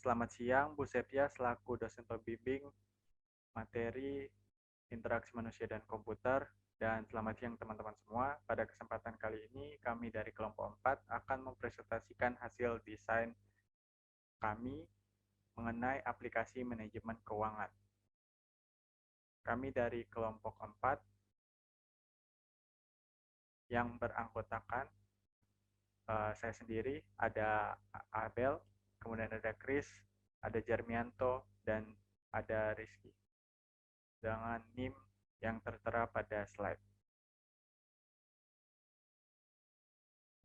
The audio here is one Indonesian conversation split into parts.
Selamat siang, Bu Setia selaku dosen pembimbing materi interaksi manusia dan komputer. Dan selamat siang teman-teman semua. Pada kesempatan kali ini, kami dari kelompok 4 akan mempresentasikan hasil desain kami mengenai aplikasi manajemen keuangan. Kami dari kelompok 4 yang beranggotakan saya sendiri, ada Abel, kemudian ada Chris, ada Jarmianto, dan ada Rizky. Dengan NIM yang tertera pada slide.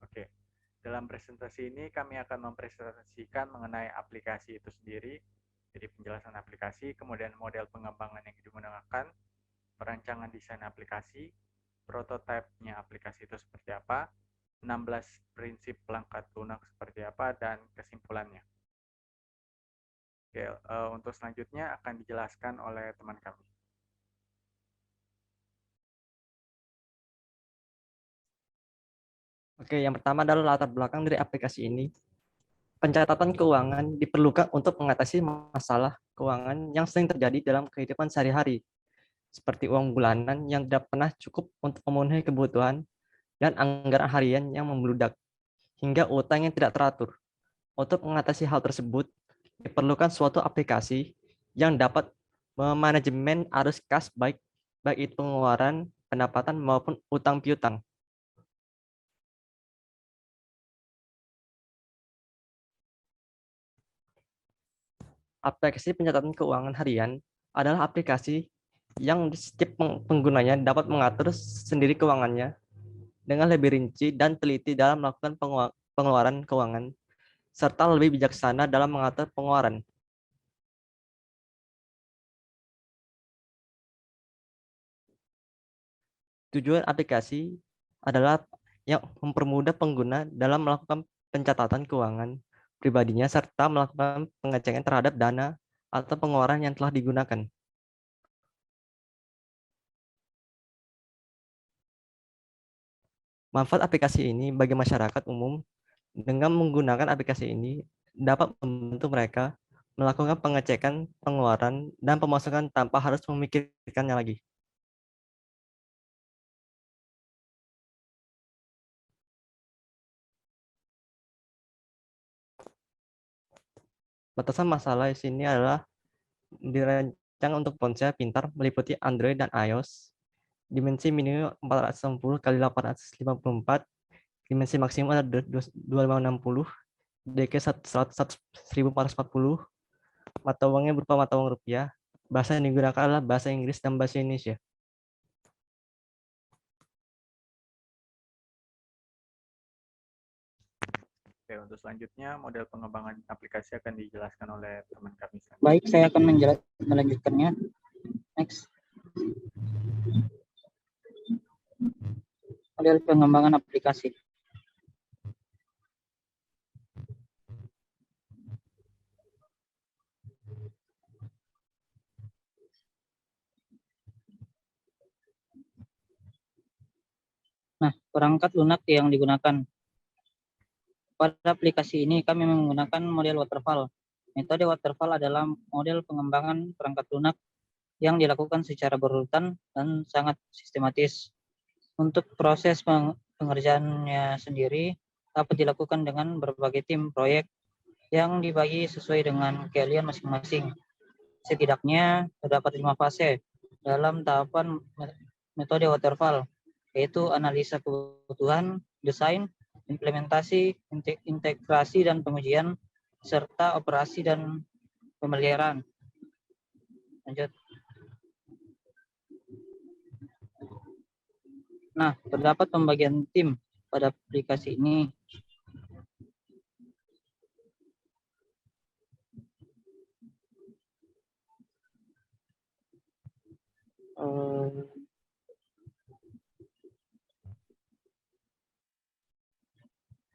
Oke, dalam presentasi ini kami akan mempresentasikan mengenai aplikasi itu sendiri, jadi penjelasan aplikasi, kemudian model pengembangan yang digunakan, perancangan desain aplikasi, prototipe-nya aplikasi itu seperti apa, 16 prinsip pelengkap lunak seperti apa, dan kesimpulannya. Oke, untuk selanjutnya akan dijelaskan oleh teman kami. Oke, yang pertama adalah latar belakang dari aplikasi ini. Pencatatan keuangan diperlukan untuk mengatasi masalah keuangan yang sering terjadi dalam kehidupan sehari-hari, seperti uang bulanan yang tidak pernah cukup untuk memenuhi kebutuhan dan anggaran harian yang membludak, hingga utang yang tidak teratur. Untuk mengatasi hal tersebut, diperlukan suatu aplikasi yang dapat memanajemen arus kas baik itu pengeluaran, pendapatan maupun utang piutang. Aplikasi pencatatan keuangan harian adalah aplikasi yang setiap penggunanya dapat mengatur sendiri keuangannya dengan lebih rinci dan teliti dalam melakukan pengeluaran keuangan, serta lebih bijaksana dalam mengatur pengeluaran. Tujuan aplikasi adalah yang mempermudah pengguna dalam melakukan pencatatan keuangan pribadinya serta melakukan pengecekan terhadap dana atau pengeluaran yang telah digunakan. Manfaat aplikasi ini bagi masyarakat umum dengan menggunakan aplikasi ini dapat membantu mereka melakukan pengecekan pengeluaran dan pemasukan tanpa harus memikirkannya lagi. Batasan masalah di sini adalah dirancang untuk ponsel pintar meliputi Android dan iOS. Dimensi minimum 460 x 854, dimensi maksimum adalah 2560, DK 1440, mata uangnya berupa mata uang rupiah. Bahasa yang digunakan adalah bahasa Inggris dan bahasa Indonesia. Oke, untuk selanjutnya model pengembangan aplikasi akan dijelaskan oleh teman kami. Baik, saya akan melanjutkannya. Next. Model pengembangan aplikasi. Nah, perangkat lunak yang digunakan. Pada aplikasi ini kami menggunakan model waterfall. Metode waterfall adalah model pengembangan perangkat lunak yang dilakukan secara berurutan dan sangat sistematis. Untuk proses pengerjaannya sendiri dapat dilakukan dengan berbagai tim proyek yang dibagi sesuai dengan keahlian masing-masing. Setidaknya terdapat 5 fase dalam tahapan metode waterfall, yaitu analisa kebutuhan, desain, implementasi, integrasi dan pengujian, serta operasi dan pemeliharaan. Lanjut. Nah, terdapat pembagian tim pada aplikasi ini.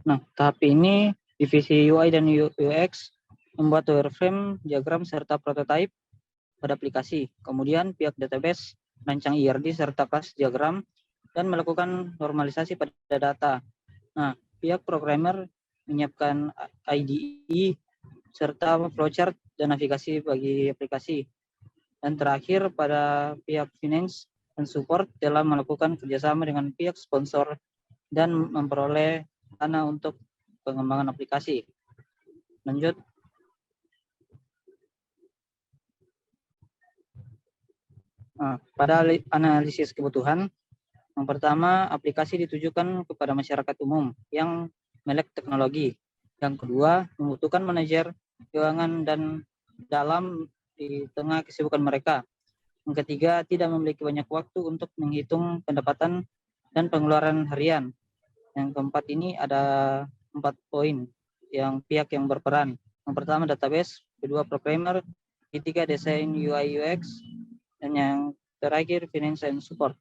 Nah, tahap ini divisi UI dan UX membuat wireframe, diagram, serta prototipe pada aplikasi. Kemudian pihak database merancang IRD serta kelas diagram dan melakukan normalisasi pada data. Nah, pihak programmer menyiapkan IDE serta flowchart dan navigasi bagi aplikasi. Dan terakhir, pada pihak finance dan support telah melakukan kerjasama dengan pihak sponsor dan memperoleh dana untuk pengembangan aplikasi. Lanjut. Nah, pada analisis kebutuhan, yang pertama, aplikasi ditujukan kepada masyarakat umum yang melek teknologi. Yang kedua, membutuhkan manajer keuangan dan dalam di tengah kesibukan mereka. Yang ketiga, tidak memiliki banyak waktu untuk menghitung pendapatan dan pengeluaran harian. Yang keempat ini ada 4 poin yang pihak yang berperan. Yang pertama, database. Kedua, programmer. Ketiga, desain UI UX. Dan yang terakhir, finance and support.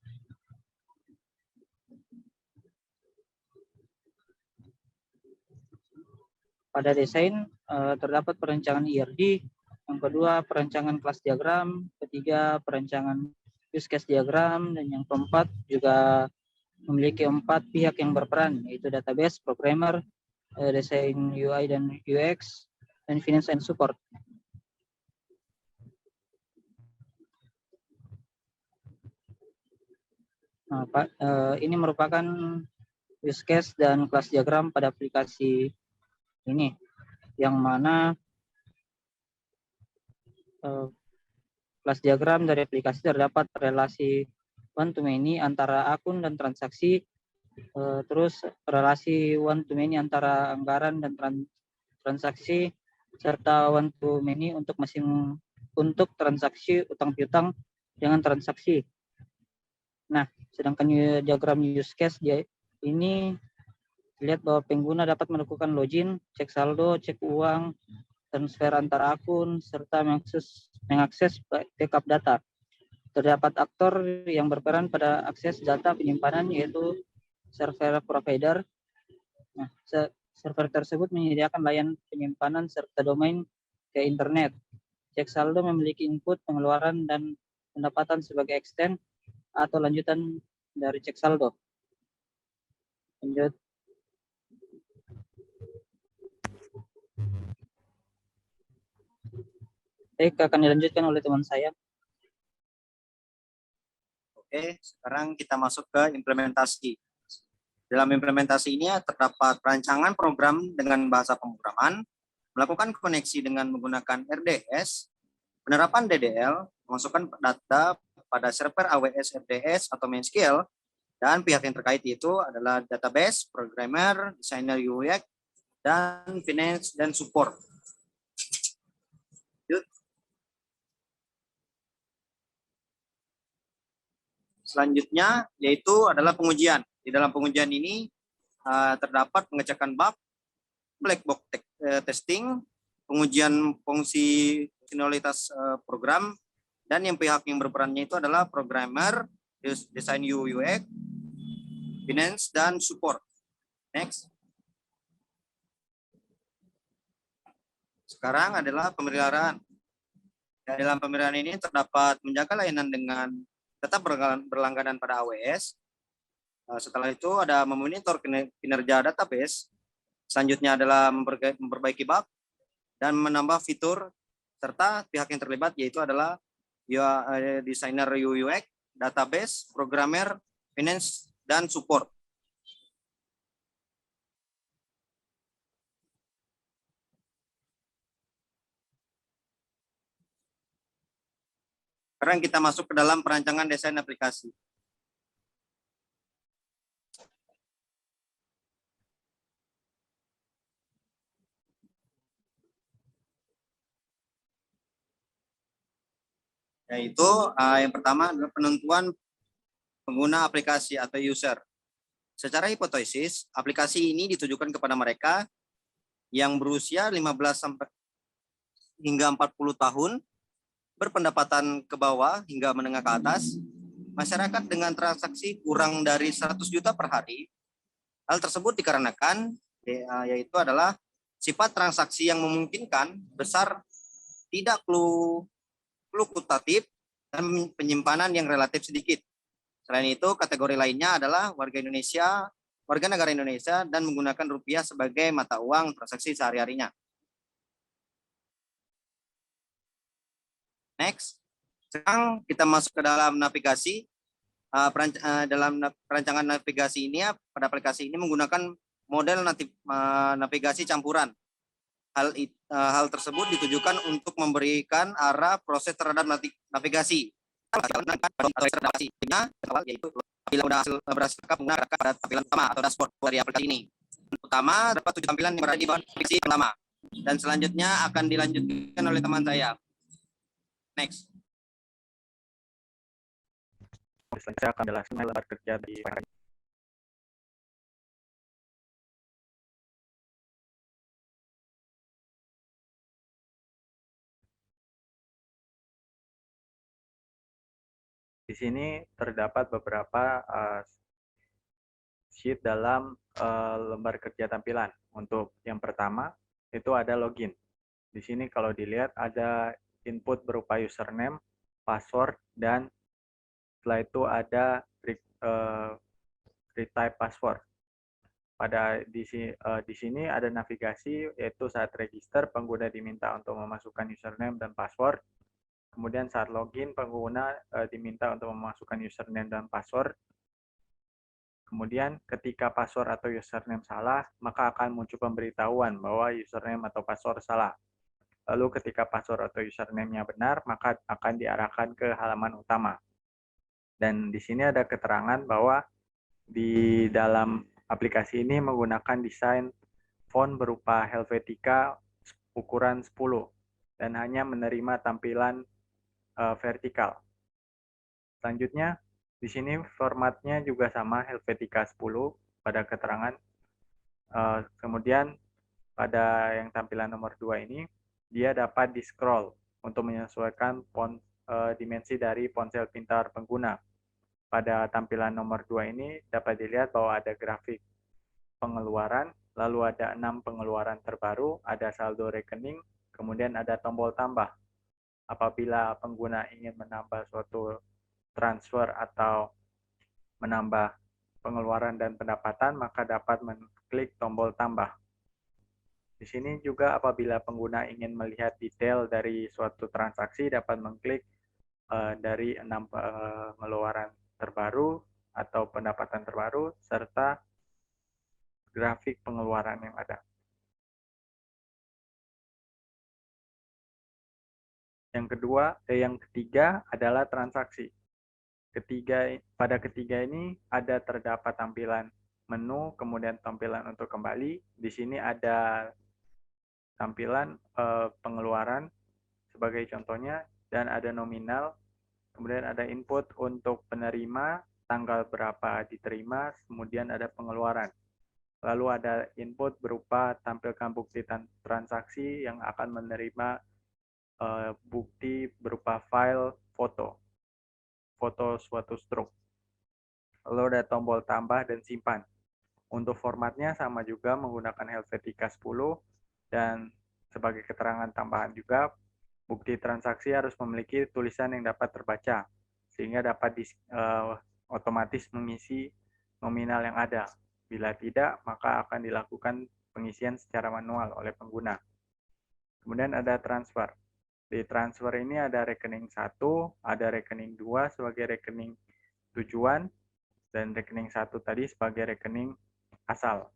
Pada desain terdapat perancangan IRD, yang kedua perancangan kelas diagram, ketiga perancangan use case diagram, dan yang keempat juga memiliki 4 pihak yang berperan, yaitu database, programmer, desain UI dan UX, dan finance and support. Nah, ini merupakan use case dan kelas diagram pada aplikasi ini, yang mana kelas diagram dari aplikasi terdapat relasi one to many antara akun dan transaksi, terus relasi one to many antara anggaran dan transaksi, serta one to many untuk transaksi utang piutang dengan transaksi. Nah, sedangkan diagram use case ini lihat bahwa pengguna dapat melakukan login, cek saldo, cek uang, transfer antar akun, serta mengakses backup data. Terdapat aktor yang berperan pada akses data penyimpanan, yaitu server provider. Nah, server tersebut menyediakan layanan penyimpanan serta domain ke internet. Cek saldo memiliki input, pengeluaran, dan pendapatan sebagai extend atau lanjutan dari cek saldo. Lanjut. Akan dilanjutkan oleh teman saya. Oke, sekarang kita masuk ke implementasi. Dalam implementasi ini terdapat perancangan program dengan bahasa pemrograman, melakukan koneksi dengan menggunakan RDS, penerapan DDL, memasukkan data pada server AWS RDS atau MySQL, dan pihak yang terkait itu adalah database, programmer, desainer UX, dan finance dan support. Selanjutnya yaitu adalah pengujian. Di dalam pengujian ini terdapat pengecekan bug, black box testing, pengujian fungsi fungsionalitas program, dan yang pihak yang berperannya itu adalah programmer, desain UX, finance, dan support. Next. Sekarang adalah pemeliharaan. Dalam pemeliharaan ini terdapat menjaga layanan dengan tetap berlangganan pada AWS. Setelah itu ada memonitor kinerja database. Selanjutnya adalah memperbaiki bug dan menambah fitur, serta pihak yang terlibat yaitu adalah desainer UX, database, programmer, finance, dan support. Sekarang kita masuk ke dalam perancangan desain aplikasi. Yaitu yang pertama adalah penentuan pengguna aplikasi atau user. Secara hipotesis, aplikasi ini ditujukan kepada mereka yang berusia 15 sampai hingga 40 tahun, berpendapatan ke bawah hingga menengah ke atas, masyarakat dengan transaksi kurang dari 100 juta per hari. Hal tersebut dikarenakan yaitu adalah sifat transaksi yang memungkinkan besar, tidak fluktuatif, dan penyimpanan yang relatif sedikit. Selain itu, kategori lainnya adalah warga negara Indonesia, dan menggunakan rupiah sebagai mata uang transaksi sehari-harinya. Next. Sekarang kita masuk ke dalam navigasi. Dalam perancangan navigasi ini, pada aplikasi ini menggunakan model navigasi campuran. Hal tersebut ditujukan untuk memberikan arah proses terhadap navigasi. Yaitu apabila berhasil menggunakan pada tampilan utama atau dashboard dari aplikasi ini. Utama dapat 7 tampilan yang berada di bawah navigasi pertama. Dan selanjutnya akan dilanjutkan oleh teman saya. Next. Selanjutnya akan menjelaskan lembar kerja di Di sini terdapat beberapa sheet dalam lembar kerja tampilan. Untuk yang pertama itu ada login. Di sini kalau dilihat ada input berupa username, password, dan setelah itu ada retype password. Di sini ada navigasi, yaitu saat register pengguna diminta untuk memasukkan username dan password. Kemudian saat login pengguna diminta untuk memasukkan username dan password. Kemudian ketika password atau username salah, maka akan muncul pemberitahuan bahwa username atau password salah. Lalu ketika password atau username-nya benar, maka akan diarahkan ke halaman utama. Dan di sini ada keterangan bahwa di dalam aplikasi ini menggunakan desain font berupa Helvetica ukuran 10 dan hanya menerima tampilan vertikal. Selanjutnya, di sini formatnya juga sama Helvetica 10 pada keterangan. Kemudian pada yang tampilan nomor 2 ini, dia dapat di-scroll untuk menyesuaikan dimensi dari ponsel pintar pengguna. Pada tampilan nomor 2 ini dapat dilihat bahwa ada grafik pengeluaran, lalu ada 6 pengeluaran terbaru, ada saldo rekening, kemudian ada tombol tambah. Apabila pengguna ingin menambah suatu transfer atau menambah pengeluaran dan pendapatan, maka dapat mengklik tombol tambah. Di sini juga apabila pengguna ingin melihat detail dari suatu transaksi, dapat mengklik dari 6 pengeluaran terbaru atau pendapatan terbaru, serta grafik pengeluaran yang ada. Yang ketiga adalah transaksi. Pada ketiga ini ada terdapat tampilan menu, kemudian tampilan untuk kembali. Di sini ada tampilan pengeluaran sebagai contohnya, dan ada nominal, kemudian ada input untuk penerima, tanggal berapa diterima, kemudian ada pengeluaran. Lalu ada input berupa tampilkan bukti transaksi yang akan menerima bukti berupa file foto suatu struk. Lalu ada tombol tambah dan simpan. Untuk formatnya sama juga menggunakan Helvetica 10 dan sebagai keterangan tambahan juga, bukti transaksi harus memiliki tulisan yang dapat terbaca sehingga dapat otomatis mengisi nominal yang ada. Bila tidak, maka akan dilakukan pengisian secara manual oleh pengguna. Kemudian ada transfer. Di transfer ini ada rekening 1, ada rekening 2 sebagai rekening tujuan, dan rekening 1 tadi sebagai rekening asal.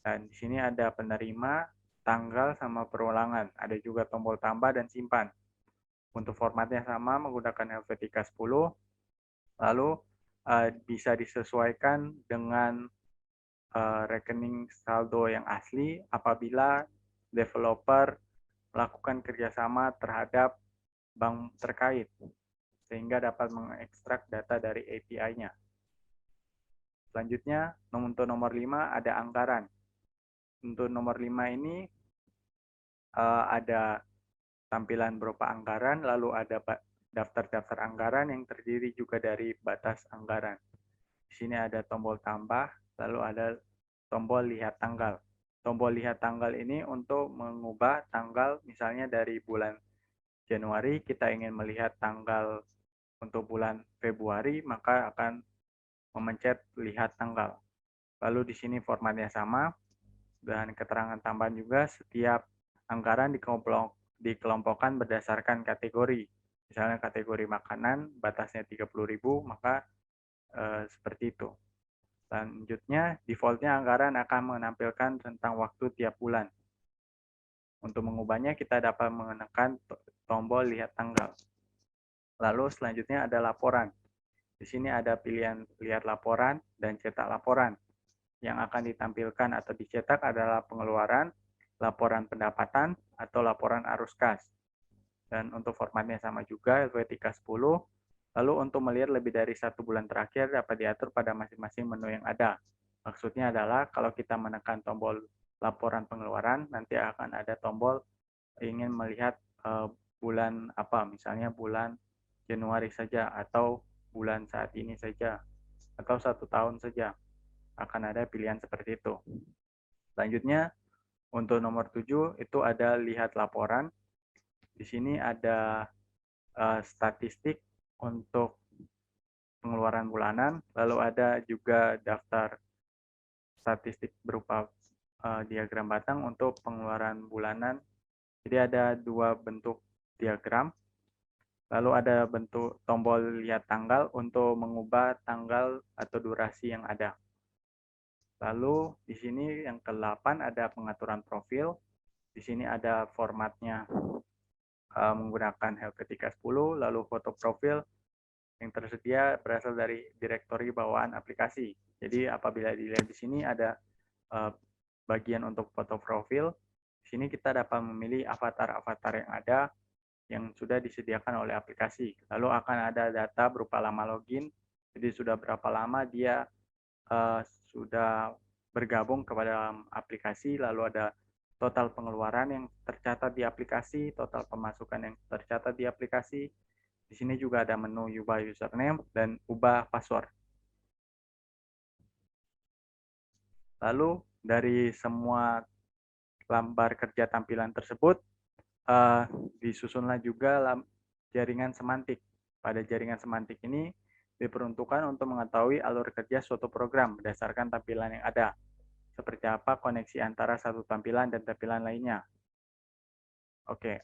Dan di sini ada penerima, tanggal, sama perulangan. Ada juga tombol tambah dan simpan. Untuk formatnya sama menggunakan Helvetica 10, lalu bisa disesuaikan dengan rekening saldo yang asli apabila developer melakukan kerjasama terhadap bank terkait, sehingga dapat mengekstrak data dari API-nya. Selanjutnya, untuk nomor 5 ada anggaran. Untuk nomor 5 ini ada tampilan berupa anggaran, lalu ada daftar-daftar anggaran yang terdiri juga dari batas anggaran. Di sini ada tombol tambah, lalu ada tombol lihat tanggal. Tombol lihat tanggal ini untuk mengubah tanggal, misalnya dari bulan Januari kita ingin melihat tanggal untuk bulan Februari, maka akan memencet lihat tanggal. Lalu di sini formatnya sama, dan keterangan tambahan juga, setiap anggaran dikelompokkan berdasarkan kategori. Misalnya kategori makanan batasnya 30.000, maka seperti itu. Selanjutnya, defaultnya anggaran akan menampilkan rentang waktu tiap bulan. Untuk mengubahnya, kita dapat menekan tombol lihat tanggal. Lalu selanjutnya ada laporan. Di sini ada pilihan lihat laporan dan cetak laporan. Yang akan ditampilkan atau dicetak adalah pengeluaran, laporan pendapatan, atau laporan arus kas. Dan untuk formatnya sama juga, LW310. Lalu untuk melihat lebih dari 1 bulan terakhir dapat diatur pada masing-masing menu yang ada. Maksudnya adalah kalau kita menekan tombol laporan pengeluaran, nanti akan ada tombol ingin melihat bulan apa, misalnya bulan Januari saja, atau bulan saat ini saja, atau 1 tahun saja. Akan ada pilihan seperti itu. Selanjutnya, untuk nomor 7 itu ada lihat laporan. Di sini ada statistik untuk pengeluaran bulanan, lalu ada juga daftar statistik berupa diagram batang untuk pengeluaran bulanan. Jadi ada 2 bentuk diagram. Lalu ada bentuk tombol lihat tanggal untuk mengubah tanggal atau durasi yang ada. Lalu di sini yang ke-8 ada pengaturan profil. Di sini ada formatnya menggunakan HLP310, lalu foto profil yang tersedia berasal dari direktori bawaan aplikasi. Jadi apabila dilihat di sini ada bagian untuk foto profil, di sini kita dapat memilih avatar-avatar yang ada yang sudah disediakan oleh aplikasi. Lalu akan ada data berupa lama login, jadi sudah berapa lama dia sudah bergabung kepada aplikasi, lalu ada total pengeluaran yang tercatat di aplikasi, total pemasukan yang tercatat di aplikasi. Di sini juga ada menu ubah username dan ubah password. Lalu dari semua lambar kerja tampilan tersebut, disusunlah juga jaringan semantik. Pada jaringan semantik ini diperuntukkan untuk mengetahui alur kerja suatu program berdasarkan tampilan yang ada. Seperti apa koneksi antara satu tampilan dan tampilan lainnya. Oke,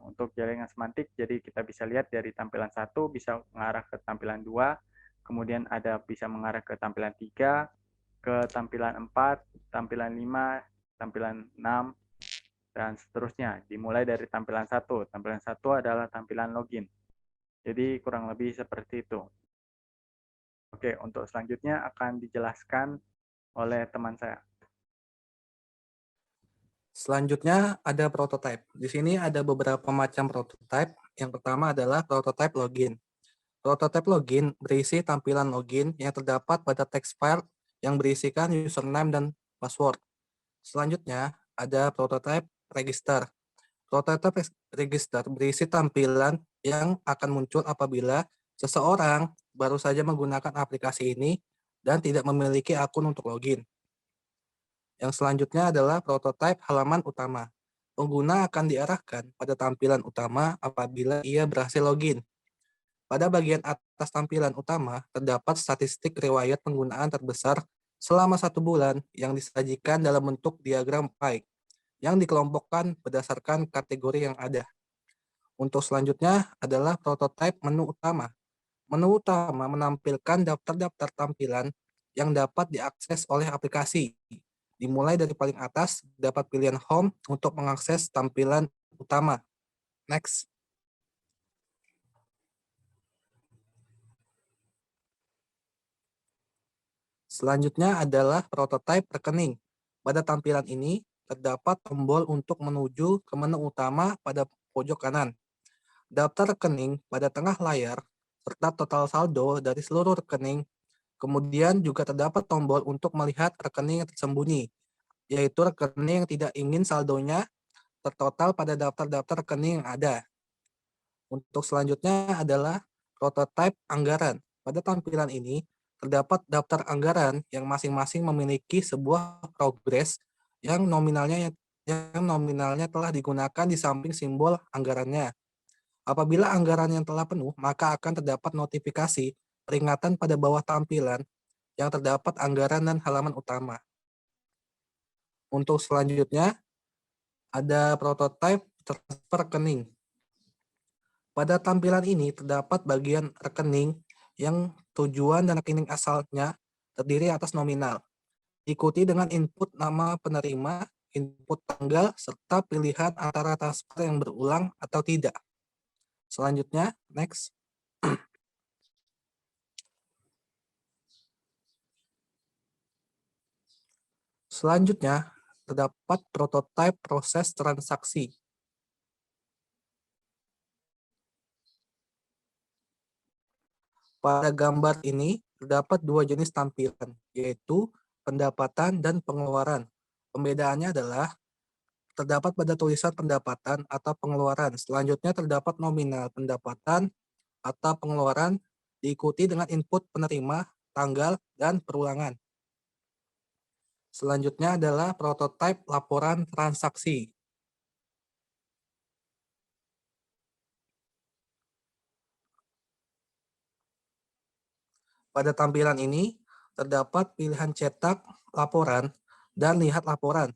untuk jaringan semantik, jadi kita bisa lihat dari tampilan 1 bisa mengarah ke tampilan 2, kemudian ada bisa mengarah ke tampilan 3, ke tampilan 4, tampilan 5, tampilan 6, dan seterusnya. Dimulai dari tampilan 1. Tampilan 1 adalah tampilan login. Jadi kurang lebih seperti itu. Oke, untuk selanjutnya akan dijelaskan oleh teman saya. Selanjutnya ada prototype. Di sini ada beberapa macam prototype. Yang pertama adalah prototype login. Prototype login berisi tampilan login yang terdapat pada text file yang berisikan username dan password. Selanjutnya ada prototype register. Prototype register berisi tampilan yang akan muncul apabila seseorang baru saja menggunakan aplikasi ini dan tidak memiliki akun untuk login. Yang selanjutnya adalah prototipe halaman utama. Pengguna akan diarahkan pada tampilan utama apabila ia berhasil login. Pada bagian atas tampilan utama, terdapat statistik riwayat penggunaan terbesar selama 1 bulan yang disajikan dalam bentuk diagram pie, yang dikelompokkan berdasarkan kategori yang ada. Untuk selanjutnya adalah prototipe menu utama. Menu utama menampilkan daftar-daftar tampilan yang dapat diakses oleh aplikasi. Dimulai dari paling atas, dapat pilihan home untuk mengakses tampilan utama. Next. Selanjutnya adalah prototipe rekening. Pada tampilan ini, terdapat tombol untuk menuju ke menu utama pada pojok kanan. Daftar rekening pada tengah layar, serta total saldo dari seluruh rekening. Kemudian juga terdapat tombol untuk melihat rekening yang tersembunyi, yaitu rekening yang tidak ingin saldonya tertotal pada daftar-daftar rekening yang ada. Untuk selanjutnya adalah prototipe anggaran. Pada tampilan ini, terdapat daftar anggaran yang masing-masing memiliki sebuah progres yang nominalnya telah digunakan di samping simbol anggarannya. Apabila anggaran yang telah penuh, maka akan terdapat notifikasi peringatan pada bawah tampilan yang terdapat anggaran dan halaman utama. Untuk selanjutnya, ada prototipe transfer rekening. Pada tampilan ini terdapat bagian rekening yang tujuan dan rekening asalnya terdiri atas nominal. Diikuti dengan input nama penerima, input tanggal, serta pilihan antara transfer yang berulang atau tidak. Selanjutnya, next. Selanjutnya, terdapat prototipe proses transaksi. Pada gambar ini, terdapat dua jenis tampilan, yaitu pendapatan dan pengeluaran. Pembedaannya adalah terdapat pada tulisan pendapatan atau pengeluaran. Selanjutnya terdapat nominal pendapatan atau pengeluaran diikuti dengan input penerima, tanggal, dan perulangan. Selanjutnya adalah prototipe laporan transaksi. Pada tampilan ini, terdapat pilihan cetak laporan dan lihat laporan.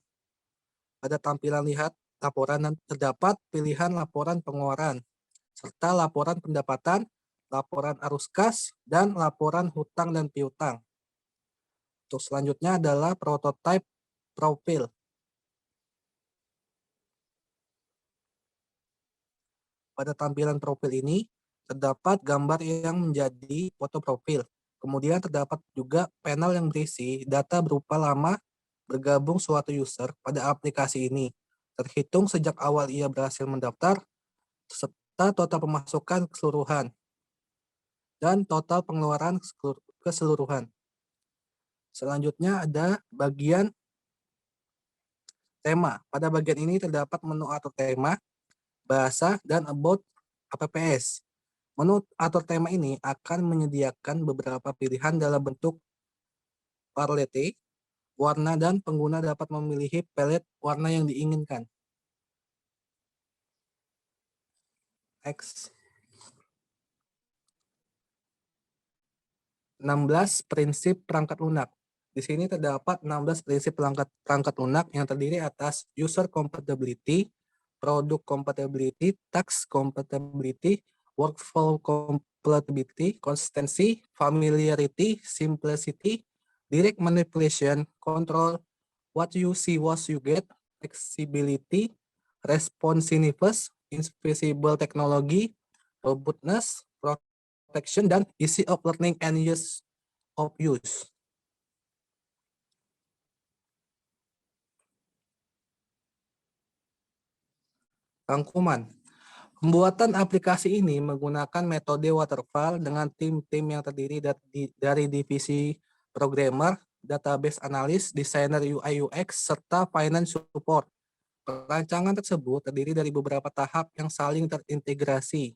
Pada tampilan lihat laporan dan terdapat pilihan laporan pengeluaran, serta laporan pendapatan, laporan arus kas, dan laporan hutang dan piutang. Untuk selanjutnya adalah prototipe profil. Pada tampilan profil ini, terdapat gambar yang menjadi foto profil. Kemudian terdapat juga panel yang berisi data berupa lama bergabung suatu user pada aplikasi ini, terhitung sejak awal ia berhasil mendaftar, serta total pemasukan keseluruhan, dan total pengeluaran keseluruhan. Selanjutnya ada bagian tema. Pada bagian ini terdapat menu atur tema, bahasa, dan about APPS. Menu atur tema ini akan menyediakan beberapa pilihan dalam bentuk palette, warna, dan pengguna dapat memilih palette warna yang diinginkan. Next. 16 prinsip perangkat lunak. Di sini terdapat 16 prinsip perangkat lunak yang terdiri atas user compatibility, product compatibility, task compatibility, workflow compatibility, consistency, familiarity, simplicity, direct manipulation, control, what you see, what you get, flexibility, responsiveness, invisible technology, robustness, protection, dan easy of learning and ease of use. Rangkuman. Pembuatan aplikasi ini menggunakan metode waterfall dengan tim-tim yang terdiri dari divisi programmer, database analis, desainer UI UX, serta finance support. Perancangan tersebut terdiri dari beberapa tahap yang saling terintegrasi.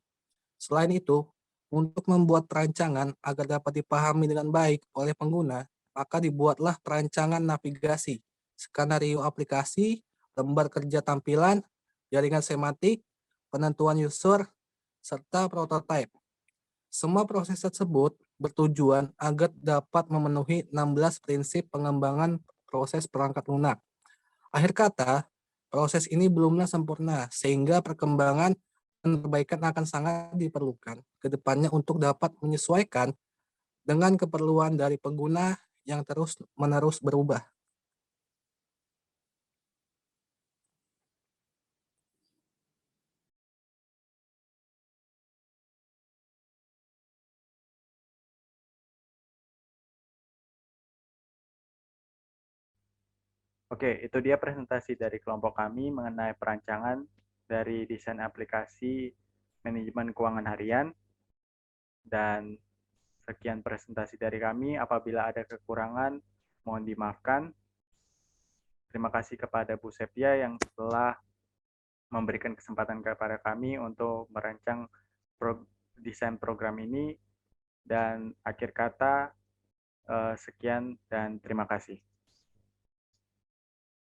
Selain itu, untuk membuat perancangan agar dapat dipahami dengan baik oleh pengguna, maka dibuatlah perancangan navigasi, skenario aplikasi, lembar kerja tampilan, jaringan semantik, penentuan user, serta prototipe. Semua proses tersebut bertujuan agar dapat memenuhi 16 prinsip pengembangan proses perangkat lunak. Akhir kata, proses ini belumlah sempurna, sehingga perkembangan dan perbaikan akan sangat diperlukan ke depannya untuk dapat menyesuaikan dengan keperluan dari pengguna yang terus-menerus berubah. Oke, itu dia presentasi dari kelompok kami mengenai perancangan dari desain aplikasi manajemen keuangan harian. Dan sekian presentasi dari kami. Apabila ada kekurangan, mohon dimaafkan. Terima kasih kepada Bu Sepia yang telah memberikan kesempatan kepada kami untuk merancang desain program ini. Dan akhir kata, sekian dan terima kasih.